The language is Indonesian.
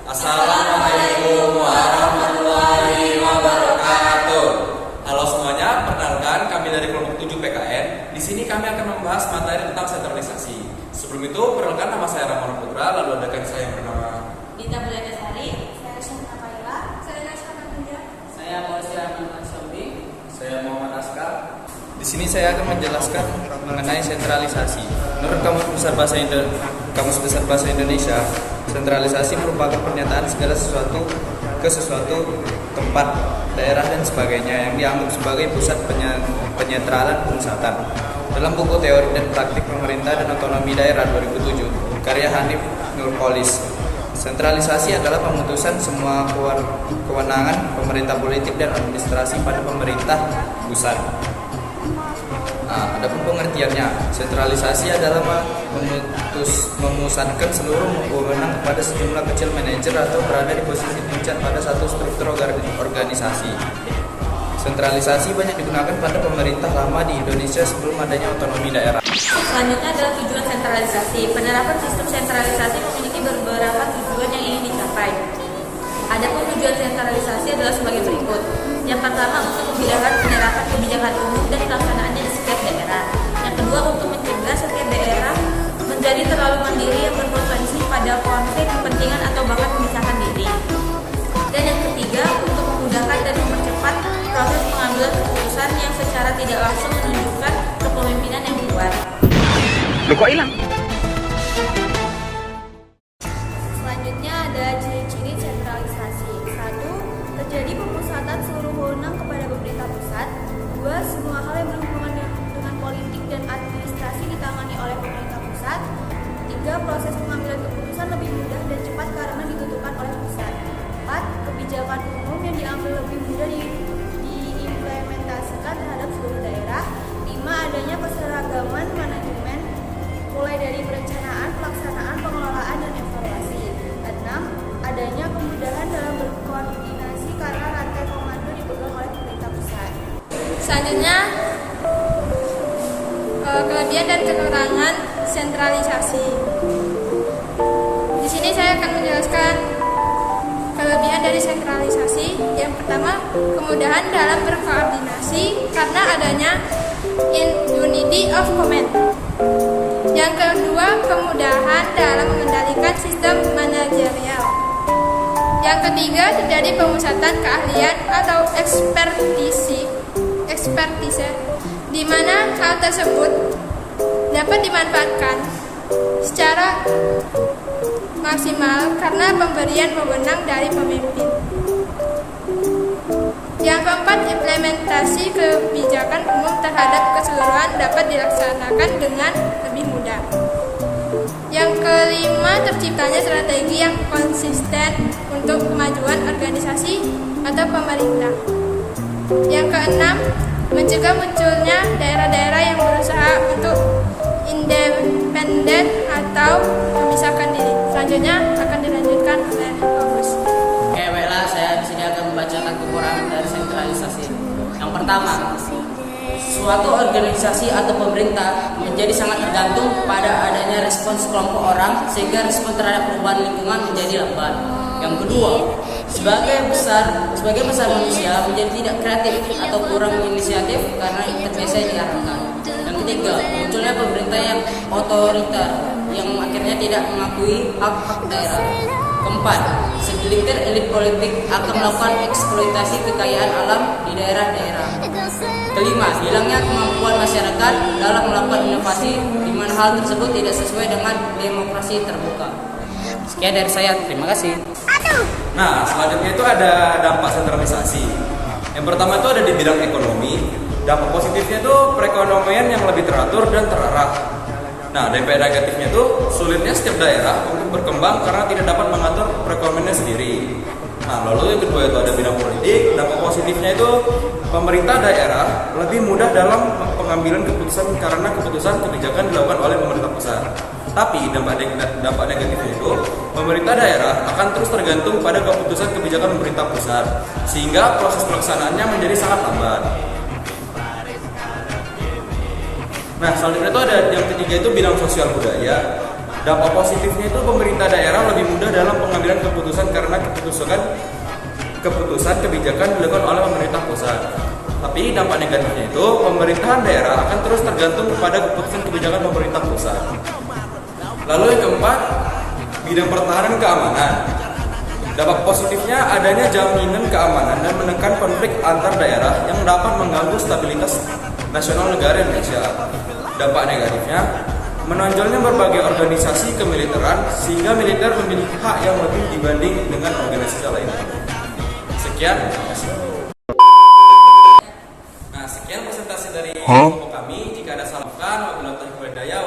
Assalamualaikum warahmatullahi wabarakatuh. Halo semuanya, perkenalkan kami dari kelompok 7 PKN. Di sini kami akan membahas materi tentang sentralisasi. Sebelum itu, perkenalkan nama saya Ramon Putra, lalu ada rekan saya yang bernama Dita Bulandasari, saya Syahna Kaila, saya Nasyana Puja, saya Maulana Ahmad Sombi, saya Muhammad Askar. Di sini saya akan menjelaskan mengenai sentralisasi. Menurut Kamus Besar Bahasa Indonesia, sentralisasi merupakan pernyataan segala sesuatu ke sesuatu tempat, daerah dan sebagainya yang dianggap sebagai pusat penyentralan pemusatan. Dalam buku Teori dan Praktik Pemerintah dan Otonomi Daerah 2007, karya Hanif Nurpolis, sentralisasi adalah pemutusan semua kewenangan pemerintah politik dan administrasi pada pemerintah pusat. Adapun pengertiannya, sentralisasi adalah memusatkan seluruh wewenang kepada sejumlah kecil manajer atau berada di posisi puncak pada satu struktur organisasi. Sentralisasi banyak digunakan pada pemerintah lama di Indonesia sebelum adanya otonomi daerah. Selanjutnya adalah tujuan sentralisasi. Penerapan sistem sentralisasi memiliki beberapa tujuan yang ingin dicapai. Adapun tujuan sentralisasi adalah sebagai berikut. Yang pertama, untuk memudahkan penerapan kebijakan umum dan pelaksanaannya di setiap daerah. Yang kedua, untuk mencegah setiap daerah menjadi terlalu mandiri yang berpotensi pada konflik kepentingan atau bahkan memisahkan diri. Dan yang ketiga, untuk memudahkan dan mempercepat proses pengambilan keputusan yang secara tidak langsung menunjukkan kepemimpinan yang kuat. Loh, kok hilang? Selanjutnya ada ciri-ciri sentralisasi. 1. Terjadi pemusatan seluruh wewenang kepada pemerintah pusat. 2. Semua hal yang berhubungan dengan politik dan administrasi ditangani oleh pemerintah pusat. 3. Proses pengambilan keputusan lebih mudah dan cepat karena ditentukan oleh pusat. 4. Kebijakan umum yang diambil lebih mudah diimplementasikan terhadap seluruh daerah. 5. Adanya keseragaman manajemen mulai dari perencanaan, pelaksanaan, pengelolaan, dan evaluasi. 6. Adanya kemudahan dalam berkoordinasi karena rantai komando dipegang oleh pemerintah pusat. Selanjutnya, kelebihan dan kekurangan sentralisasi. Di sini saya akan menjelaskan kelebihan dari sentralisasi. Yang pertama, kemudahan dalam berkoordinasi karena adanya unity of command. Yang kedua, kemudahan dalam mengendalikan sistem manajerial. Yang ketiga, terjadi pemusatan keahlian atau ekspertise, di mana hal tersebut dapat dimanfaatkan secara maksimal karena pemberian wewenang dari pemimpin. Yang keempat, implementasi kebijakan umum terhadap keseluruhan dapat dilaksanakan dengan lebih mudah. Yang kelima, terciptanya strategi yang konsisten untuk kemajuan organisasi atau pemerintah. Yang keenam, mencegah munculnya daerah-daerah yang berusaha untuk independen atau memisahkan diri. Selanjutnya akan dilanjutkan oleh Bagus. Oke, baiklah, saya di sini akan membacakan kekurangan dari sentralisasi. Yang pertama, suatu organisasi atau pemerintah menjadi sangat tergantung pada adanya respons kelompok orang sehingga respon terhadap perubahan lingkungan menjadi lambat. Yang kedua, sebagai besar manusia menjadi tidak kreatif atau kurang inisiatif karena terbiasa diarahkan. Yang ketiga, munculnya pemerintah yang otoriter yang akhirnya tidak mengakui hak-hak daerah. Keempat, segelintir elit politik akan melakukan eksploitasi kekayaan alam di daerah-daerah. Kelima, hilangnya kemampuan masyarakat dalam melakukan inovasi di mana hal tersebut tidak sesuai dengan demokrasi terbuka. Sekian dari saya, terima kasih. Nah, selanjutnya itu ada dampak sentralisasi. Yang pertama itu ada di bidang ekonomi. Dampak positifnya itu perekonomian yang lebih teratur dan terarah. Nah, dampak negatifnya itu sulitnya setiap daerah untuk berkembang karena tidak dapat mengatur perekonomiannya sendiri. Nah, lalu yang kedua itu ada bidang politik. Dampak positifnya itu pemerintah daerah lebih mudah dalam pengambilan keputusan karena keputusan kebijakan dilakukan oleh pemerintah pusat. Tapi dampak negatifnya itu pemerintah daerah akan terus tergantung pada keputusan kebijakan pemerintah pusat sehingga proses pelaksanaannya menjadi sangat lambat. Nah, selanjutnya itu ada yang ketiga itu bidang sosial budaya. Dampak positifnya itu pemerintah daerah lebih mudah dalam pengambilan keputusan karena keputusan kebijakan dilakukan oleh pemerintah pusat. Tapi dampak negatifnya itu pemerintahan daerah akan terus tergantung kepada keputusan kebijakan pemerintah pusat. Lalu yang keempat, bidang pertahanan keamanan. Dampak positifnya adanya jaminan keamanan dan menekan konflik antar daerah yang dapat mengganggu stabilitas nasional negara Indonesia. Dampak negatifnya, menonjolnya berbagai organisasi kemiliteran sehingga militer memiliki hak yang lebih dibanding dengan organisasi lainnya. Sekian, terima kasih. Nah, sekian presentasi dari kelompok kami. Jika ada salah, wabillahi taufiq wal hidayah.